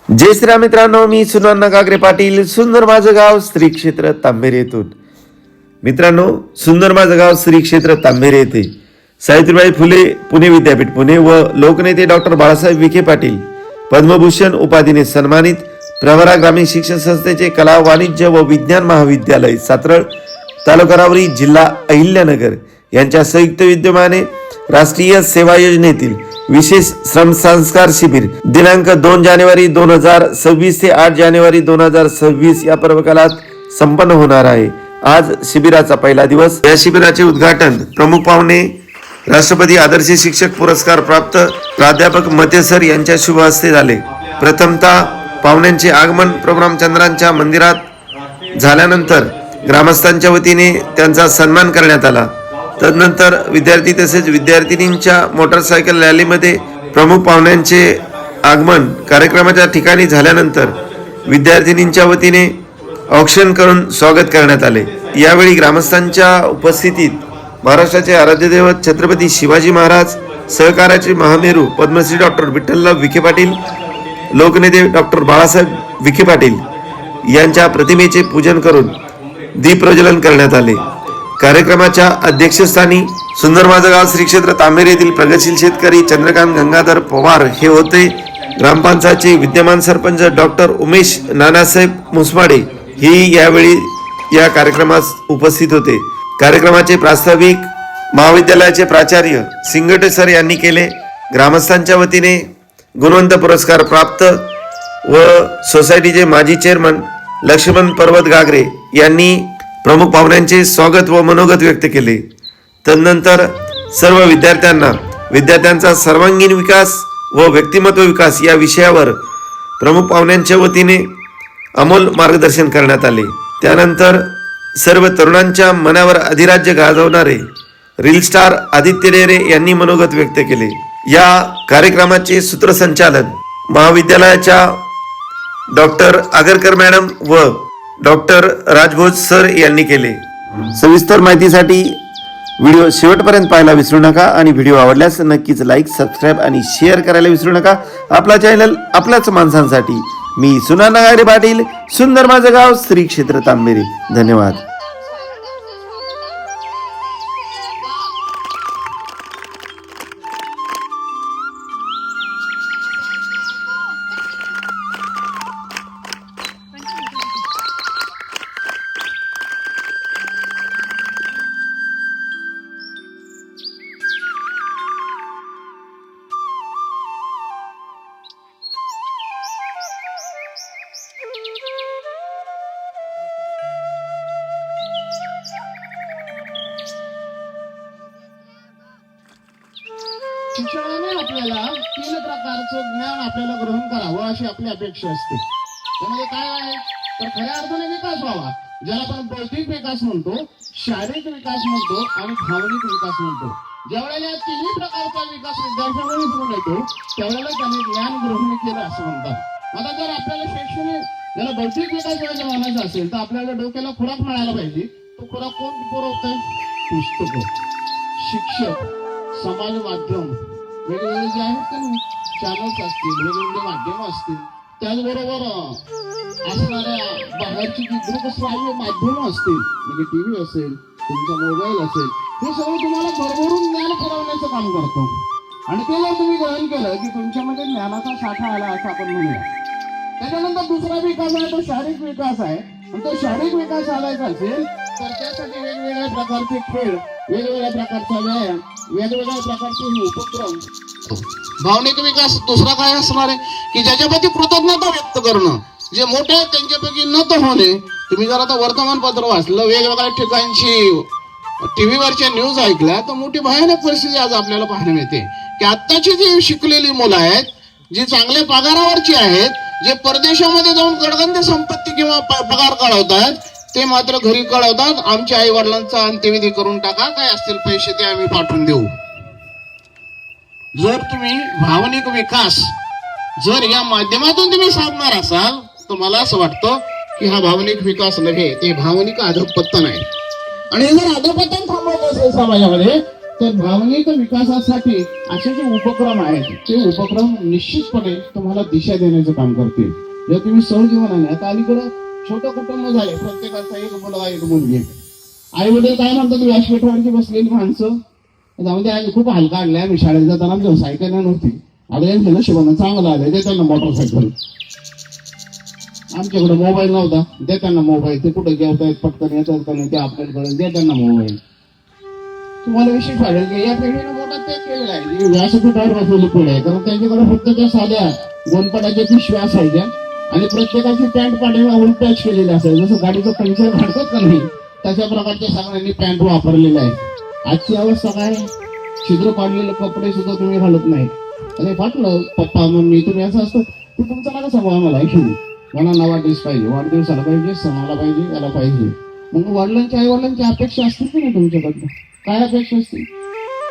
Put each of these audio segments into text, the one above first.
जय श्रीराम मित्रांनो, मी सुनंदा गागरे पाटील. सुंदर माझं गाव श्री क्षेत्र तांबेरे येथून. मित्रांनो, सुंदर माझं गाव श्री क्षेत्र तांबेरे येथे सावित्रीबाई फुले पुणे विद्यापीठ पुणे व लोकनेते डॉक्टर बाळासाहेब विखे पाटील पद्मभूषण उपाधीने सन्मानित प्रवरा ग्रामीण शिक्षण संस्थेचे कला वाणिज्य व विज्ञान महाविद्यालय सातरळ तालुका रावरी जिल्हा अहिल्यानगर यांच्या संयुक्त विद्यमाने राष्ट्रीय सेवा योजनेतील विशेष श्रम संस्कार शिबिर दिनांक 2 जानेवारी 2026 ते 8 जानेवारी 2026 या पर्वकालात संपन्न होणार आहे. आज शिबिराचा पहिला दिवस. या शिबिराचे उद्घाटन प्रमुख पाहुणे राष्ट्रपती आदर्श शिक्षक पुरस्कार प्राप्त प्राध्यापक मते सर यांच्या शुभ हस्ते झाले. प्रथमतः पाहुण्यांचे आगमन प्रोग्राम चंद्रांच्या मंदिरात झाल्यानंतर ग्रामस्थांच्या वतीने त्यांचा सन्मान करण्यात आला. तदनंतर विद्यार्थी तसेच विद्यार्थिनींच्या मोटरसायकल रॅलीमध्ये प्रमुख पाहुण्यांचे आगमन कार्यक्रमाच्या ठिकाणी झाल्यानंतर विद्यार्थिनींच्या वतीने औक्षण करून स्वागत करण्यात आले. यावेळी ग्रामस्थांच्या उपस्थितीत महाराष्ट्राचे आराध्यदैवत छत्रपती शिवाजी महाराज, सहकाराचे महामेरू पद्मश्री डॉक्टर विठ्ठलराव विखे पाटील, लोकनेते डॉक्टर बाळासाहेब विखे पाटील यांच्या प्रतिमेचे पूजन करून दीप प्रज्वलन करण्यात आले. कार्यक्रमाच्या अध्यक्षस्थानी सुंदर माझं गाव श्री क्षेत्र तांबेरे येथील प्रगतशील शेतकरी चंद्रकांत गंगाधर पवार हे होते. ग्रामपंचायतचे विद्यमान सरपंच डॉक्टर उमेश नानासाहेब मुसमाडे ही यावेळी या कार्यक्रमास उपस्थित होते. कार्यक्रमाचे प्रास्ताविक महाविद्यालयाचे प्राचार्य सिंगटे सर यांनी केले. ग्रामस्थांच्या वतीने गुणवंत पुरस्कार प्राप्त व सोसायटीचे माजी चेअरमन लक्ष्मण पर्वत गागरे यांनी प्रमुख पाहुण्यांचे स्वागत व मनोगत व्यक्त केले. तदनंतर सर्व विद्यार्थ्यांचा सर्वांगीण विकास व व्यक्तिमत्व विकास या विषयावर प्रमुख पाहुण्यांच्या वतीने अमोल मार्गदर्शन करण्यात आले. त्यानंतर सर्व तरुणांच्या मनावर अधिराज्य गाजवणारे रील स्टार आदित्य डेरे यांनी मनोगत व्यक्त केले. या कार्यक्रमाचे सूत्रसंचालन महाविद्यालयाच्या डॉक्टर आगरकर मॅडम व डॉक्टर राजभोज सर यांनी केले. सविस्तर माहितीसाठी व्हिडिओ शेवटपर्यंत पाहायला विसरू नका आणि व्हिडिओ आवडल्यास नक्कीच लाईक, सबस्क्राईब आणि शेअर करायला विसरू नका. आपला चॅनल आपल्याच माणसांसाठी. मी सुनंदा गागरे पाटील, सुंदर माझं गाव श्री क्षेत्र तांबेरे. धन्यवाद. शिक्षणाने आपल्याला 3 प्रकारचं ज्ञान आपल्याला ग्रहण करावं अशी आपली अपेक्षा असते. त्यामध्ये काय आहे तर खऱ्या अर्थाने विकास व्हावा, ज्याला आपण बौद्धिक विकास म्हणतो, शारीरिक विकास म्हणतो आणि भावनिक विकास म्हणतो. ज्यावेळेला 3 प्रकारचा विकास विद्यार्थ्यांना दिसून येतो त्यावेळेला त्याने ज्ञान ग्रहण केलं असं म्हणतात. आता जर आपल्याला शैक्षणिक ज्याला बौद्धिक विकास व्हायचा मानायचा असेल तर आपल्याला डोक्याला खुराक मिळायला पाहिजे. तो खुराक कोण पुरवतोय? पुस्तकं, शिक्षक, समाज माध्यम, वेगवेगळे जे आहेत ते चॅनल्स असतील, वेगवेगळे माध्यम असतील, त्याचबरोबर असणाऱ्या बाहेरची जी दृकश्राव्य माध्यम असतील, म्हणजे टीव्ही असेल, तुमचा मोबाईल असेल, हे सगळं तुम्हाला भरभरून ज्ञान पुरवण्याचं काम करतो. आणि ते जर तुम्ही ग्रहण केलं की तुमच्यामध्ये ज्ञानाचा साठा आला असं आपण म्हणूया. त्याच्यानंतर दुसरा विकास आहे तो शारीरिक विकास आहे. आणि तो शारीरिक विकास साधायचा असेल तर त्यासाठी वेगवेगळ्या प्रकारचे खेळ, वेगवेगळ्या प्रकारचा व्यायाम, वेगवेगळ्या प्रकारचे उपक्रम. भावनिक विकास दुसरा काय असणार आहे की ज्याच्याप्रती कृतज्ञता व्यक्त करणं. जे मोठे आहेत त्यांच्यापैकी नत होणे. तुम्ही जर आता वर्तमानपत्र वाचलं, वेगवेगळ्या ठिकाणची टीव्हीवरच्या न्यूज ऐकल्या तर मोठी भयानक परिस्थिती आज आपल्याला पाहायला मिळते की आत्ताची जी शिकलेली मुलं आहेत, जी चांगल्या पगारावरची आहेत, जे परदेशामध्ये जाऊन गडगंज संपत्ती किंवा पगार कळवतात, ते मात्र घरी कळवतात आमच्या आई वडिलांचा अंत्यविधी करून टाका, काय असतील पैसे ते आम्ही पाठवून देऊ. जर तुम्ही भावनिक विकास जर या माध्यमातून तुम्ही साधणार असाल तर मला असं वाटतं की हा भावनिक विकास नव्हे, ते भावनिक अधःपतन आहे. आणि हे जर अधःपतन थांबवत असेल समाजामध्ये तर भावनिक विकासासाठी असे जे उपक्रम आहेत ते उपक्रम निश्चितपणे तुम्हाला दिशा देण्याचं काम करतील. जर तुम्ही सहजीवनाने, आता अलीकडं छोटं कुटुंब झाले, प्रत्येकाचा एक मुलगा एक मुलगी, आई वडील काय म्हणतात, व्यासपीठावरची बसलेली माणसं, त्यामध्ये आम्ही खूप हलका आणलाय, आम्ही शाळेत जाताना आमच्या सायकल नव्हती, आता यांचं नशिबानं चांगलं आलंय, दे त्यांना मोटरसायकल. आमच्याकडे मोबाईल नव्हता, दे त्यांना मोबाईल, ते कुठं जेवतायत पटकन येतात का नाही ते आपल्याकडे, दे त्यांना मोबाईल. तुम्हाला विशेष वाटेल की या पिढीनं मोठा त्याग केलेला आहे, जी व्यासपीठावर बसलेली पिढी आहे, कारण त्यांच्याकडे फक्त त्या साध्या गोनपटाच्या पिशव्या असायच्या आणि प्रत्येकाची पॅन्ट पाठीला उलटॅच केलेली असायची, जसं गाडीचं पंक्चर घडतात का नाही तशा प्रकारच्या सगळ्यांनी पॅन्ट वापरलेल्या आहे. आजची अवस्था काय, छिद्र पाडलेले कपडे सुद्धा तुम्ही घालत नाही. अरे फाटलं पप्पा मम्मी तुम्ही असं असतं ते तुमचं नका सांगू आम्हाला, ऐकून मला वाढदिवस पाहिजे, वाढदिवसाला पाहिजे, सणाला पाहिजे, याला पाहिजे. मग वडिलांच्या आई वडिलांची अपेक्षा असतील की नाही तुमच्याकडनं, काय अपेक्षा असतील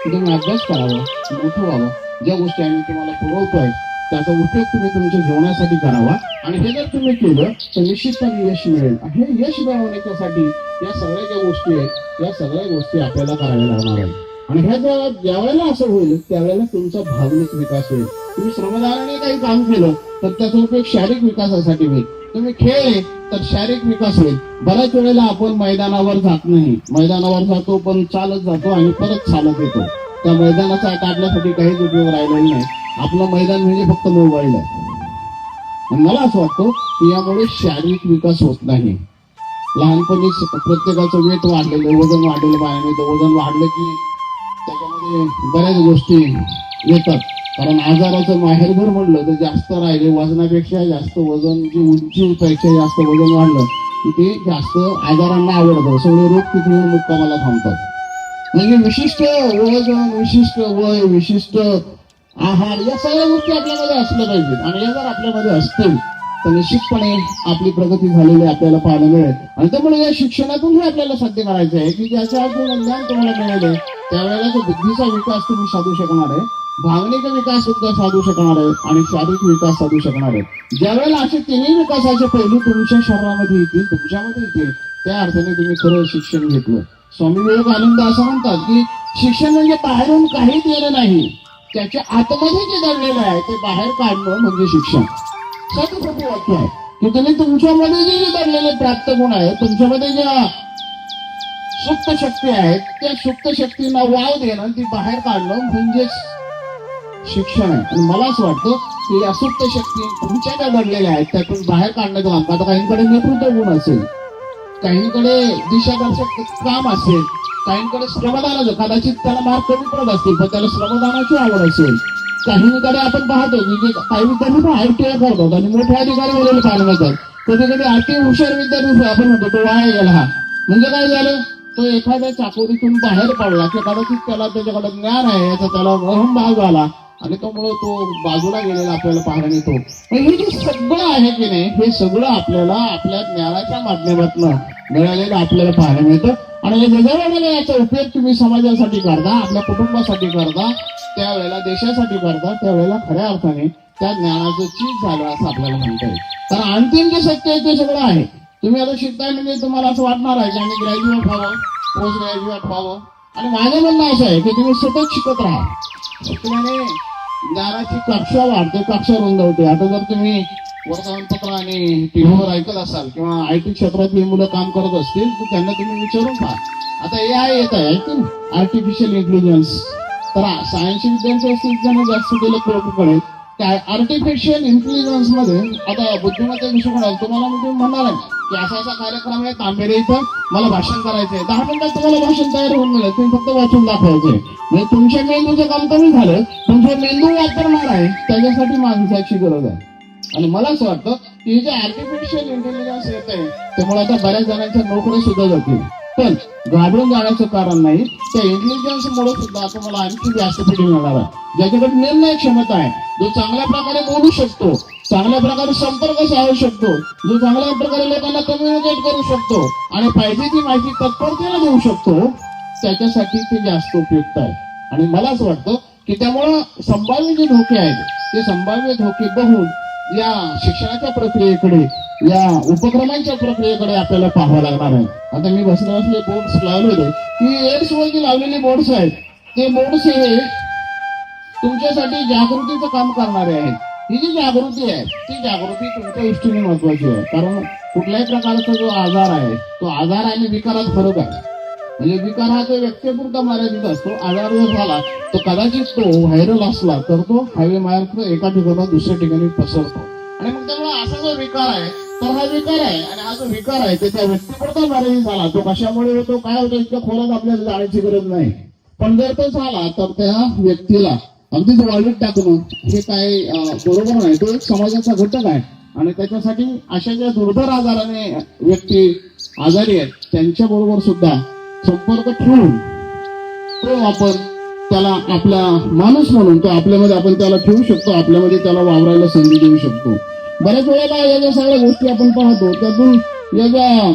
की तुम्ही अभ्यास करावा, मोठं व्हावं, ज्या गोष्टी आम्ही तुम्हाला पुरवतोय त्याचा उपयोग तुम्ही तुमच्या जीवनासाठी करावा, आणि हे जर तुम्ही केलं तर निश्चितपणे यश मिळेल. हे यश मिळवण्यासाठी या सगळ्या ज्या गोष्टी आहेत या सगळ्या गोष्टी आपल्याला कराव्या लागणार आहेत. आणि ह्या ज्यावेळेला असं होईल त्यावेळेला तुमचा भावनिक विकास होईल. तुम्ही श्रमदानाने काही काम केलं तर त्याचा उपयोग शारीरिक विकासासाठी होईल. तुम्ही खेळले तर शारीरिक विकास होईल. बऱ्याच वेळेला आपण मैदानावर जात नाही, मैदानावर जातो पण चालत जातो आणि परत चालत येतो. त्या मैदानाचा आता आपल्यासाठी काहीच उपयोग राहिलेला नाही. आपलं मैदान म्हणजे फक्त मोबाईल आहे. आणि मला असं वाटतं की यामुळे शारीरिक विकास होत नाही. लहानपणी प्रत्येकाचं वेट वाढलेलं, वजन वाढलेलं पाहायला मिळतं. वजन वाढलं की त्याच्यामध्ये बऱ्याच गोष्टी येतात, कारण आजाराचं माहेरघर म्हणलं तर जास्त राहिले, वजनापेक्षा जास्त वजन, जी उंचीपेक्षा जास्त वजन वाढलं की ते जास्त आजारांना आवडतं. सगळे रोग तिथे येऊन मुक्कामाला थांबतात. म्हणजे विशिष्ट वजन, विशिष्ट वय, विशिष्ट आहार, या सगळ्या गोष्टी आपल्यामध्ये असल्या पाहिजेत. आणि या जर आपल्यामध्ये असतील तर निश्चितपणे आपली प्रगती झालेली आपल्याला पाहायला मिळेल. आणि त्यामुळे या शिक्षणातून हे आपल्याला साध्य करायचं आहे की ज्याच्या ज्ञान तुम्हाला मिळाले त्यावेळेला तो बुद्धीचा विकास तुम्ही साधू शकणार आहे, भावनिक विकास सुद्धा साधू शकणार आहे आणि शारीरिक विकास साधू शकणार आहे. ज्यावेळेला असे तिन्ही विकासाचे पैलू तुमच्या शरीरामध्ये येतील, तुमच्यामध्ये येतील, त्या अर्थाने तुम्ही खरं शिक्षण घेतलं. स्वामी विवेकानंद असं म्हणतात की शिक्षण म्हणजे बाहेरून काहीच येणं नाही, त्याच्या आतमध्ये जे दडलेलं आहे ते बाहेर काढणं म्हणजे शिक्षण. साधं सोपं वाक्य आहे की तुम्ही तुमच्यामध्ये जे दडलेले प्राप्त गुण आहेत, तुमच्यामध्ये ज्या सुप्त शक्ती आहेत, त्या सुप्त शक्तींना वाव देणं, ती बाहेर काढणं म्हणजेच शिक्षण आहे. आणि मला असं वाटतं की या सुप्त शक्ती तुमच्या ज्या दडलेल्या आहेत त्यातून बाहेर काढण्याचं काम. आता काहींकडे नेतृत्व गुण असेल, काहींकडे दिशादर्शक काम असेल, काहींकडे श्रमदानाचं, कदाचित त्याला मार्क कमी पडत असतील पण त्याला श्रमदानाची आवड असेल. काहींकडे आपण पाहतो की काही विद्यार्थी ITI करतात आणि मोठे अधिकारी वगैरे पाहायला मिळतात. कधी कधी ITI हुशार विद्यार्थी आपण म्हणतो तो वाया गेला. हा म्हणजे काय झालं, तो एखाद्या चाकोरीतून बाहेर पडला की कदाचित त्याला त्याच्याकडे ज्ञान आहे याचा त्याला भाव झाला आणि त्यामुळे तो बाजूला गेलेला आपल्याला पाहायला मिळतो. हे जे सगळं आहे की नाही, हे सगळं आपल्याला आपल्या ज्ञानाच्या माध्यमातून मिळालेलं आपल्याला पाहायला मिळतं. आणि ज्या वेळेला याचा उपयोग तुम्ही समाजासाठी करता, आपल्या कुटुंबासाठी करता, त्यावेळेला देशासाठी करता, त्यावेळेला खऱ्या अर्थाने त्या ज्ञानाचं चीज झालं असं आपल्याला म्हणता येईल. कारण अंतिम जे सत्य आहे ते सगळं आहे. तुम्ही आता शिकताय म्हणजे तुम्हाला असं वाटणार आहे की आम्ही ग्रॅज्युएट व्हावं, पोस्ट ग्रॅज्युएट व्हावं. आणि माझं म्हणणं असं आहे की तुम्ही सतत शिकत राहा. शिकल्याने ज्ञानाची कक्षा वाढते, कक्षा रुंदावते. आता जर तुम्ही वर्तमानपत्र आणि टीव्हीवर ऐकत असाल किंवा IT क्षेत्रातली मुलं काम करत असतील तर त्यांना तुम्ही विचारून पहा. आता AI येत आहे, ऐकून आर्टिफिशियल इंटेलिजन्स. तर सायन्सचे विद्यार्थी असतील त्यांना जास्त केलं कळेल. काय आर्टिफिशियल इंटेलिजन्स मध्ये आता बुद्धिमत्ता विषय कळाल तुम्हाला. मी म्हणणार आहे की असा कार्यक्रम आहे तांबेरे इथं, मला भाषण करायचं आहे, 10 मिनिटात तुम्हाला भाषण तयार होऊन मिळेल. तुम्ही फक्त वाचून दाखवायचे. म्हणजे तुमच्या मेंदूचं काम कमी झालं, तुमचा मेंदू वापरणार आहे त्याच्यासाठी माणसाची गरज आहे. आणि मला असं वाटतं की जे आर्टिफिशियल इंटेलिजन्स येत आहे त्यामुळे आता बऱ्याच जणांच्या नोकऱ्या सुद्धा जातील. पण घाबरून जाण्याचं कारण नाही. त्या इंटेलिजन्स मुळे सुद्धा तुम्हाला आणखी जास्त पिढी मिळणार आहे, ज्याच्याकडे निर्णय क्षमता आहे, जो चांगल्या प्रकारे बोलू शकतो, चांगल्या प्रकारे संपर्क साधू शकतो, जो चांगल्या प्रकारे लोकांना कम्युनिकेट करू शकतो आणि पाहिजे ती माहिती तत्परतेला देऊ शकतो, त्याच्यासाठी ते जास्त उपयुक्त आहे. आणि मला असं वाटतं की त्यामुळं संभाव्य जे धोके आहेत ते संभाव्य धोके बघून या शिक्षणाच्या प्रक्रियेकडे, या उपक्रमांच्या प्रक्रियेकडे आपल्याला पाहावं लागणार आहे. आता मी बसले बोर्ड्स लावलेले की एड्स वरती लावलेले बोर्ड्स आहेत ते बोर्ड्स हे तुमच्यासाठी जागृतीचं काम करणारे आहेत. ही जी जागृती आहे ती जागृती तुमच्या दृष्टीने महत्वाची आहे. कारण कुठल्याही प्रकारचा जो आजार आहे तो आजार आणि विकारात फरक आहे. म्हणजे विकार हा तो व्यक्तीपुरता मर्यादित असतो. आजार जर झाला तर कदाचित तो व्हायरल असला तर तो हायवे मार्ग एका ठिकाणी दुसऱ्या ठिकाणी पसरतो. आणि मग त्यामुळे असा जो विकार आहे तर हा विकार आहे आणि हा जो विकार आहे ते त्या व्यक्तीपुरता मर्यादित झाला. तो कशामुळे होतो काय होतो इतक्या खोलात आपल्याला जाण्याची गरज नाही. पण जर तो झाला तर त्या व्यक्तीला अगदीच वाळीत टाकणं हे काय बरोबर नाही. तो एक समाजाचा घटक आहे आणि त्याच्यासाठी अशा ज्या दुर्धर आजाराने व्यक्ती आजारी आहेत त्यांच्या बरोबर सुद्धा संपर्क ठेवून तो आपण त्याला आपला माणूस म्हणून तो आपल्यामध्ये आपण त्याला ठेवू शकतो. आपल्यामध्ये त्याला वावरायला संधी देऊ शकतो. बऱ्याच वेळेला या ज्या सगळ्या गोष्टी आपण पाहतो त्यातून या ज्या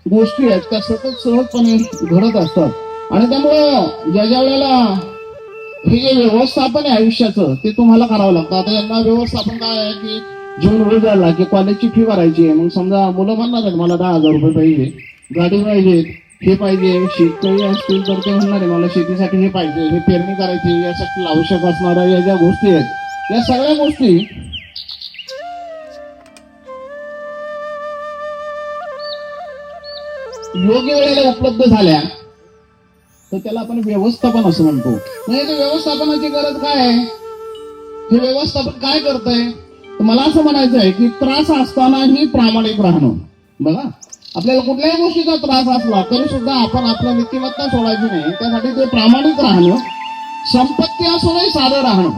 गोष्टी आहेत त्या सतत सहजपणे घडत असतात आणि त्यामुळं ज्या वेळेला हे जे व्यवस्थापन आहे आयुष्याचं ते तुम्हाला करावं लागतं. आता यांना व्यवस्थापन काय आहे की जून रोज झाला की कॉलेजची फी भरायची आहे. मग समजा मुलं म्हणणार आहेत मला 10,000 रुपये पाहिजे, गाडी पाहिजे, हे पाहिजे, शेतकरी असतील तर ते म्हणणार आहे मला शेतीसाठी हे पाहिजे, हे पेरणी करायची, यासाठी आवश्यक असणाऱ्या या ज्या गोष्टी आहेत या सगळ्या गोष्टी योग्य वेळेला उपलब्ध झाल्या तर त्याला आपण व्यवस्थापन असं म्हणतो. म्हणजे ते व्यवस्थापनाची गरज काय आहे? हे व्यवस्थापन काय करतंय? तर मला असं म्हणायचं आहे की त्रास असतानाही प्रामाणिक राहणं. बघा आपल्याला कुठल्याही गोष्टीचा त्रास असला तरी सुद्धा आपण आपल्या नीतिमत्ता सोडायची नाही. त्यासाठी ते प्रामाणिक राहणं, संपत्ती असूनही साधं राहणं.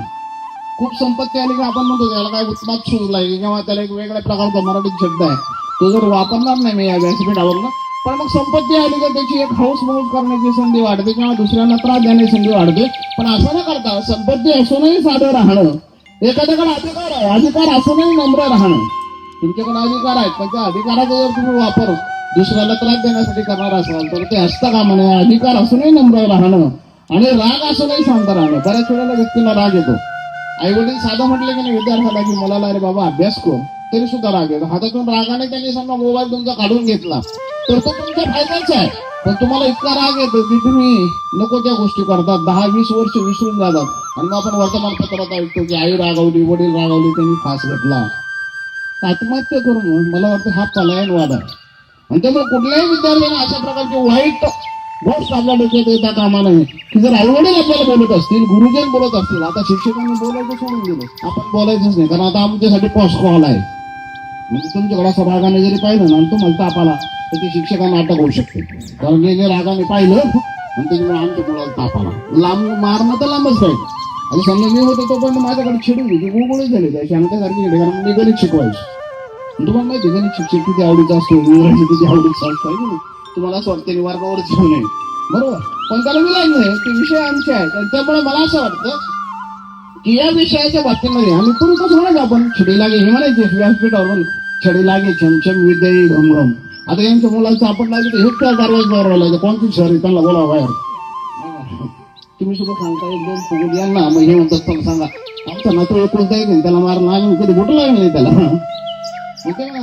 खूप संपत्ती आली की आपण म्हणतो त्याला काय उत्पाद सुचलाय किंवा त्याला एक वेगळ्या प्रकारचा मराठीत शब्द आहे तो जर वापरणार नाही मी या व्यासपीठावरनं. पण मग संपत्ती आली तर त्याची एक हाऊस मौज करण्याची संधी वाढते किंवा दुसऱ्यांना त्रास देण्याची संधी वाढते. पण असं न करता संपत्ती असूनही साधं राहणं. एखाद्याकडे अधिकार आहे, अधिकार असूनही नम्र राहणं. तुमच्याकडे अधिकार आहेत पण त्या अधिकाराचा जर तुम्ही वापर दुसऱ्याला त्रास देण्यासाठी करणार असाल तर ते असता कामा नये. अधिकार असूनही नम्र राहणं आणि राग असूनही शांत राहणं. बऱ्याच वेळेला व्यक्तीला राग येतो. आई वडील साधं म्हटले की नाही विद्यार्थ्याला की मुलाला अरे बाबा अभ्यास कर तरी सुद्धा राग येतो. हातातून रागाने त्यांनी समजा मोबाईल तुमचा काढून घेतला तर तो तुमचा फायदाच आहे. पण तुम्हाला इतका राग येतो की तुम्ही नको त्या गोष्टी करतात. 10-20 वर्ष विसरून जातात आणि मग आपण वर्तमानपत्रात ऐकतो की आई रागावली, वडील रागावली, त्यांनी फास घेतला, आत्महत्या करून. मला वाटतं हा पलायनवाद आहे. आणि त्यामुळे कुठल्याही विद्यार्थ्यांना अशा प्रकारची वाईट गोष्ट आपल्या डोक्यात येता कामा नये की जर आई वडील आपल्याला बोलत असतील, गुरुजन बोलत असतील. आता शिक्षकांनी बोलायचं सोडून दिलं, आपण बोलायचंच नाही कारण आता आमच्यासाठी पॉस्ट कॉल आहे. म्हणजे तुमच्याकडे असं रागाने जरी पाहिलं ना तुम्हाला ताप आला तर ते शिक्षकांना अटक होऊ शकते. कारण जे रागाने पाहिलं आणि त्याच्यामुळे आमच्या मुलाला ताप आला. लांब मारणं तर लांबच पाहिजे. आणि समजा मी होतो तो पण माझ्याकडे चिडून होती गुळगुळीच झाली त्याची शांतसारखी झाली कारण मी गणित शिकवायची. तुम्हाला माहिती गणित शिक्षक किती आवडीचा असतो, इंग्रजी किती आवडीचा असतो आहे. तुम्हाला असं वाटतं वर्गावरच घेऊ नये बरोबर. पण त्याला विलाज नाही, ते विषय आमचे आहेत. आणि त्यामुळे मला असं वाटतं की या विषयाच्या बाबतीमध्ये आम्ही पूर्वी कसं म्हणायचं आपण छडी लागे हे म्हणायचे व्यासपीठावर छडी लागे छमछम विद्ये घमघम. आता यांच्या मुलांचं आपण लागले तर हे त्या दरवाजावर लागायचं कोणती शहर त्यांना बोलावं बाहेर. तुम्ही सुद्धा सांगता 1-2 फुगून यांना मग हे म्हणतात पण सांगा आमचा नातू एकुलता एक त्याला मारणं आम्ही कधी बोट लागलं नाही त्याला.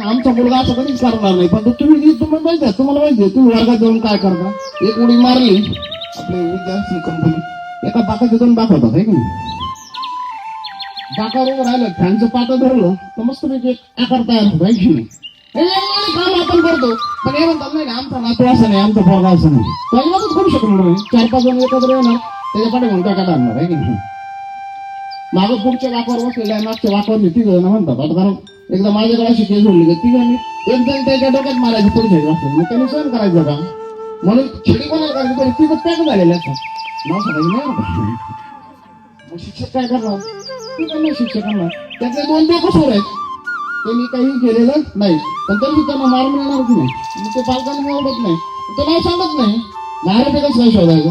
आमचा मुलगा असं कधीच करणार नाही. पण तुम्हाला माहिती आहे तुम्ही वर्गात जाऊन काय करता? एक उडी मारली आपली विद्यार्थी कंपनी एका बाकाच्या 2 बाक होतात आहे की नाही. बाकावर राहिलं फॅनचं पातं धरलं तर मस्त पैकी एक आकार तयार होतो आहे की नाही. काम आपण करतो पण हे म्हणतात नाही आमचा नातू असं नाही, आमचा पोरगा असं नाही. त्याच्यामध्येच करू शकणार नाही. 4-5 जण एकत्र येणार त्याच्या पाठी म्हणतो काय आणणार आहे की नाही. मागं पुढच्या वाकावर बसलेल्या मागच्या वाकावर 3 जण म्हणतात. आता कारण एकदा माझ्याकडे अशी केस जोडली तर 3 जण एक जण त्याच्या डोक्यात मारायची पुढच्या वाटतं मग त्यांनी सहन करायचं का म्हणून छेडी कोणाला करायची तरी 3 पॅक झालेले असतात नाव सांगायचं नाही. मग शिक्षक काय करणार? नाही शिक्षकांना त्यातले 2 बेकसूर आहेत, त्यांनी काही केलेलं नाही पण तरी त्यांना मारून मिळणार की नाही. मग ते पालकांना आवडत नाही तो नाव सांगत नाही मारायचं कसं नाही शोधायचं.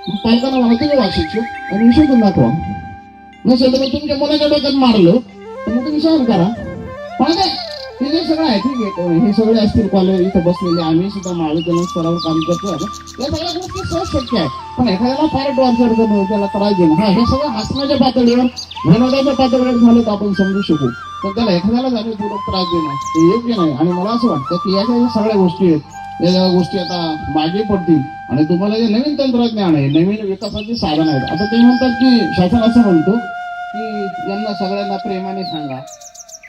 मग पालकांना म्हणा तुम्ही वा शिक्षक आणि विषय दाखवा. नसेल तर मग तुमच्या मुलाच्या डोक्यात मारलं तर मग तुम्ही सहन करा. पण हे जे सगळं आहे ठीक आहे हे सगळे असतील कॉलेज इथं बसलेले आम्ही सुद्धा महाविद्यालय स्तरावर काम करतो. या सगळ्या गोष्टी सहज शक्य आहे. पण एखाद्याला फार टॉर्चर करणं त्याला त्रास देणं हे सगळं हसण्याच्या पातळीवर विनोदाच्या पातळीवर झालं तर आपण समजू शकू. पण त्याला एखाद्याला जाणीवपूर्वक त्रास देणं हे योग्य नाही. आणि मला असं वाटतं की या ज्या सगळ्या गोष्टी आहेत या सगळ्या गोष्टी आता मागे पडतील आणि तुम्हाला जे नवीन तंत्रज्ञान आहे, नवीन विकासाची साधन आहेत. आता ते म्हणतात की शासन असं म्हणतो की यांना सगळ्यांना प्रेमाने सांगा,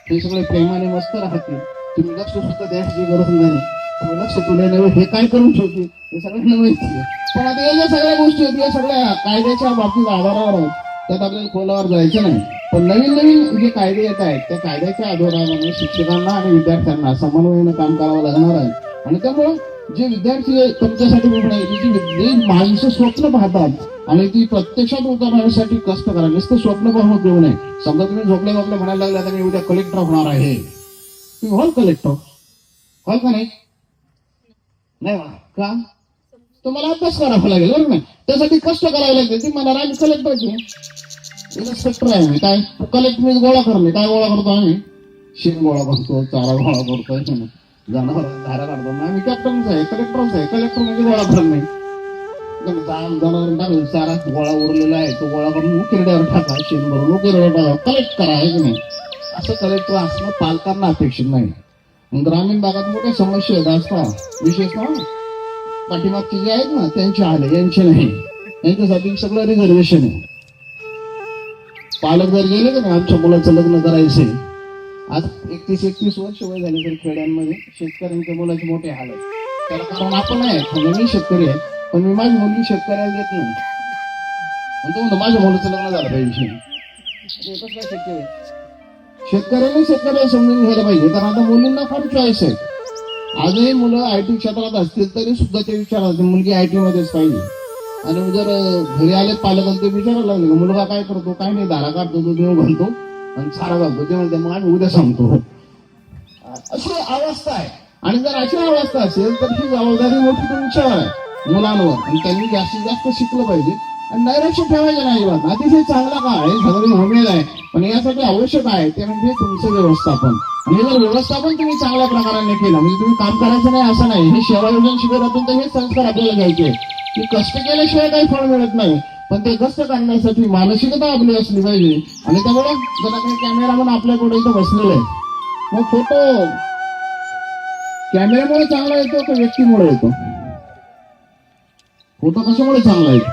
ते सगळे प्रेमाने मस्त राहतील, तुम्ही लक्ष सुद्धा द्यायची गरज नाही, तुम्ही लक्ष तुले नव्हे हे काय करून ठेवतील हे सगळ्यांना माहिती आहे. पण आता या ज्या सगळ्या गोष्टी आहेत या सगळ्या कायद्याच्या बाबतीत आधारावर आहेत, त्यात आपल्याला खोलावर जायचं नाही. पण नवीन नवीन जे कायदे येत आहेत त्या कायद्याच्या आधारावर शिक्षकांना आणि विद्यार्थ्यांना समन्वयानं काम करावं लागणार आहे. आणि त्यामुळं जे विद्यार्थी तुमच्यासाठी जी माणसं स्वप्न पाहतात आणि ती प्रत्यक्षात उतरण्यासाठी कष्ट करा, नुसतं स्वप्न पाहून देऊ नये. समजा तुम्ही झोपल्या झोपल्या म्हणायला लागले आता मी उद्या कलेक्टर होणार आहे, तुम्ही व्हाल कलेक्टर, व्हाल का नाही? नाही का? तुम्हाला अभ्यास करावा लागेल बरं नाही, त्यासाठी कष्ट करावे लागेल. ती म्हणणार आम्ही कलेक्टरची इन्स्पेक्टर आहे, मी काय कलेक्ट मी गोळा करणे, काय गोळा करतो आम्ही? शेण गोळा करतो, चारा गोळा करतोय, जनावर धारा काढतो. आम्ही कॅप्टनच आहे, कलेक्टरच आहे. कलेक्टर म्हणजे गोळा करणे, जनावर टाकून चारा गोळा उरलेला आहे तो गोळा करून उकिरड्यावर टाका, शेण भरून उकिरड्यावर टाका, कलेक्ट करा आहे की नाही? असं कलेक्टर असणं पालकांना अपेक्षित नाही. ग्रामीण भागात मोठ्या समस्या आहेत असतात, विशेषतः पाठीमागचे जे आहेत ना त्यांचे आले, यांचे नाही. यांच्यासाठी सगळं रिझर्वेशन आहे. पालक जर गेले का नाही आमच्या मुलाचं लग्न करायचंय, आज 31 वर्ष वय झाले तरी खेड्यांमध्ये शेतकऱ्यांच्या मुलाचे मोठे हाल आहेत. त्याला कारण आपण आहे, म्हणजे मी शेतकरी आहे पण मी माझी मुलगी शेतकऱ्याला देत नाही. तो म्हणतो माझ्या मुलाचं लग्न झालं पाहिजे. एकच काय शक्य आहे? शेतकऱ्यांनी शेतकऱ्याला समजून घ्यायला पाहिजे, कारण आता मुलींना फार चॉईस आहे. आजही मुलं IT क्षेत्रात असतील तरी सुद्धा ते विचारतात मुलगी IT मध्येच पाहिजे. आणि जर घरी आले पालक ते विचारायला लागले मुलगा काय करतो, काय नाही, धारा काढतो, तो देव घालतो आणि चारा घालतो, ते म्हणते मग आम्ही उद्या सांगतो. अशी अवस्था आहे. आणि जर अशी अवस्था असेल तर ही जबाबदारी मोठी तुमच्यावर आहे, मुलांवर. आणि त्यांनी जास्तीत जास्त शिकलं पाहिजे आणि नैराश्य ठेवायचं नाही. बाबा अतिशय चांगला का आहे, सगळं होमेल आहे, पण यासाठी आवश्यक आहे ते म्हणजे तुमचं व्यवस्थापन. आणि जर व्यवस्थापन तुम्ही चांगल्या प्रकाराने केलं म्हणजे तुम्ही काम करायचं नाही असं नाही. हे सेवा योजन शिबिरातून तर हे संस्कार आपल्याला घ्यायचे की कष्ट केल्याशिवाय काही फळ मिळत नाही, पण ते कष्ट करण्यासाठी मानसिकता आपली असली पाहिजे. आणि त्यामुळे जरा काही कॅमेरामन आपल्याकडे इथं बसलेले आहे, मग फोटो कॅमेऱ्यामुळे चांगला येतो का व्यक्तीमुळे येतो? फोटो कशामुळे चांगला येतो?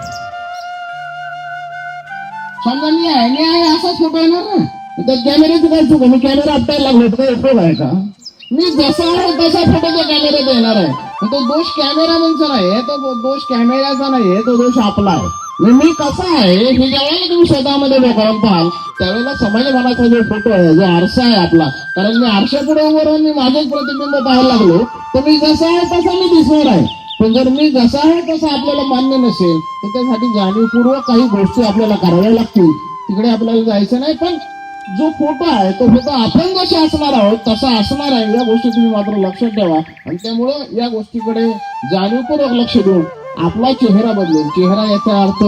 समजा मी आहे असाच फोटो येणार ना, तर कॅमेऱ्याचं काय चुक? मी कॅमेरा आपटायला लागलो तर काही उपयोग आहे का? मी जसा आहे तसा फोटो त्या कॅमेऱ्यात येणार आहे. तो दोष कॅमेरामॅनचा नाही, तो दोष कॅमेऱ्याचा नाही, तो दोष आपला आहे. मी कसा आहे हे जेव्हा तुम्ही स्वतःमध्ये बघून पाहाल त्यावेळेला समाजमानाचा जो फोटो आहे, जो आरसा आहे आपला, कारण मी आरशापुढे उभं राहून मी माझंच प्रतिबिंब पाहायला लागलो तर मी जसा आहे तसा मी दिसणार आहे. पण जर मी जसा आहे तसं आपल्याला मान्य नसेल तर त्यासाठी जाणीवपूर्वक काही गोष्टी आपल्याला कराव्या लागतील. तिकडे आपल्याला जायचं नाही. पण जो फोटो आहे तो फोटो आपण जसे असणार आहोत तसा असणार आहे, या गोष्टी तुम्ही मात्र लक्षात ठेवा. आणि त्यामुळं या गोष्टीकडे जाणीवपूर्वक लक्ष देऊन आपला चेहरा बदलेल. चेहरा याचा अर्थ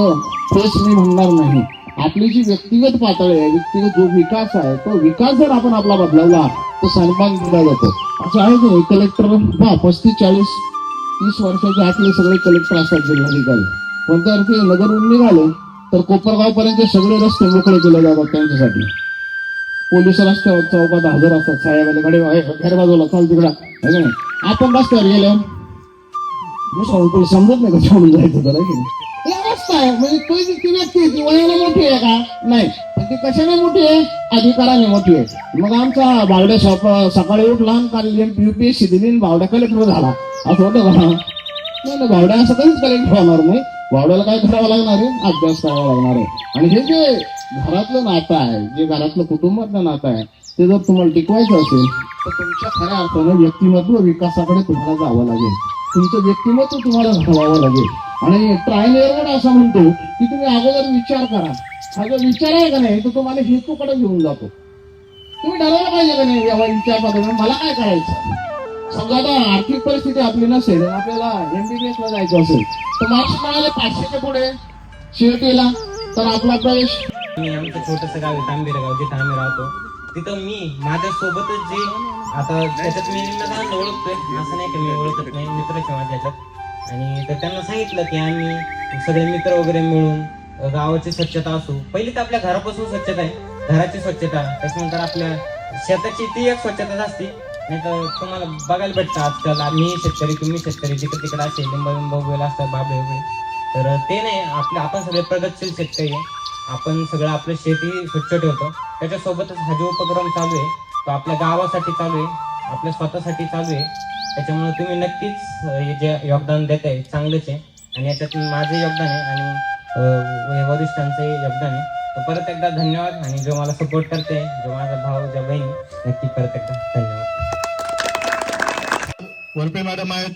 फेस मी म्हणणार नाही. आपली जी व्यक्तिगत पातळी आहे, व्यक्तिगत जो विकास आहे तो विकास जर आपण आपला बदलवला तर सन्मान दिला जातो. असं आहे की कलेक्टर 35-40-30 वर्षाच्या आतले सगळे कलेक्टर असतात जिल्हाधिकारी, पण जर ते नगरहून निघाले तर कोपरगाव पर्यंत सगळे रस्ते मोकळे केले जातात त्यांच्यासाठी. पोलीस रस्त्यावर चौकात हजर असतात, साहेबाला गाडी घर बाजूला चाल तिकडा आहे का नाही. आपण रस्त्यावर गेलो समजत नाही कसं म्हणून जायचं तर आहे. अवस्था आहे म्हणजे ती व्यक्ती ती वयाने मोठी आहे का? नाही. पण ती कशाने मोठी आहे? अधिकाराने मोठी आहे. मग आमचा बावड्या सकाळी उठला काल UPSC दिली, बावड्या कलेक्टर झाला असं होतं का? नाही, बावड्या असं कधीच कलेक्टर होणार नाही. बावड्याला काय करावं लागणार आहे? अभ्यास करावा लागणार आहे. आणि हे जे घरातलं नातं आहे, जे घरातलं कुटुंबातलं नातं आहे, ते जर तुम्हाला टिकवायचं असेल तर तुमच्या खऱ्या अर्थानं व्यक्तिमत्व विकासाकडे तुम्हाला जावं लागेल. तुमचं व्यक्तिमत्व तुम्हाला घडवावं लागेल. आणि ट्रायल एअरवर असं म्हणतो की तुम्ही अगोदर विचार करा. हा जो विचार आहे का नाही तो तुम्हाला हेतूकडे घेऊन जातो. तुम्ही ठरवलं पाहिजे का नाही यावर विचार करतो मला काय करायचं. समजा आता आर्थिक परिस्थिती आपली नसेल आणि आपल्याला MBBS ला जायचं असेल तर मार्क्स मिळाले 500च्या पुढे शेवटीला तर आपला प्रवेश. मी आमचं छोटंसं गाव आहे तांबेरगाव, जिथं आम्ही राहतो तिथं मी माझ्यासोबतच जे आता त्याच्यात मी निम्म्यादारांना ओळखतोय, असं नाही की मी ओळखत नाही, मित्रच आहे माझ्या ह्याच्यात. आणि तर त्यांना सांगितलं की आम्ही सगळे मित्र वगैरे मिळून गावाची स्वच्छता असू, पहिली तर आपल्या घरापासून स्वच्छता आहे, घराची स्वच्छता, त्याच्यानंतर आपल्या शेताची ती एक स्वच्छता असते, नाही तर तुम्हाला बघायला भेटतं आजकाल मी शेतकरी तुम्ही शेतकरी जिकडे तिकडे असे लिंब उगवेला असतात बाबळे वगैरे. तर ते नाही, आपण सगळे प्रगतशील शेतकरी आहे. आपण सगळं आपलं शेती स्वच्छ ठेवतो. त्याच्यासोबतच हा जो उपक्रम चालू आहे तो आपल्या गावासाठी चालू आहे, आपल्या स्वतःसाठी चालू आहे. त्याच्यामुळे तुम्ही नक्कीच हे जे योगदान देत आहे चांगलंच आहे. आणि याच्यात माझं योगदान आहे आणि वरिष्ठांचं योगदान आहे. तर परत एकदा धन्यवाद. आणि जो मला सपोर्ट करते, जो माझा भाऊ, ज्या बहिणी, नक्की परत एकदा धन्यवाद. वरपे मॅडम आहेत,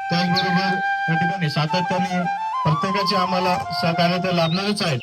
त्याचबरोबर या ठिकाणी सातत्याने प्रत्येकाचे आम्हाला सहकार्य तर लाभणारच आहेत.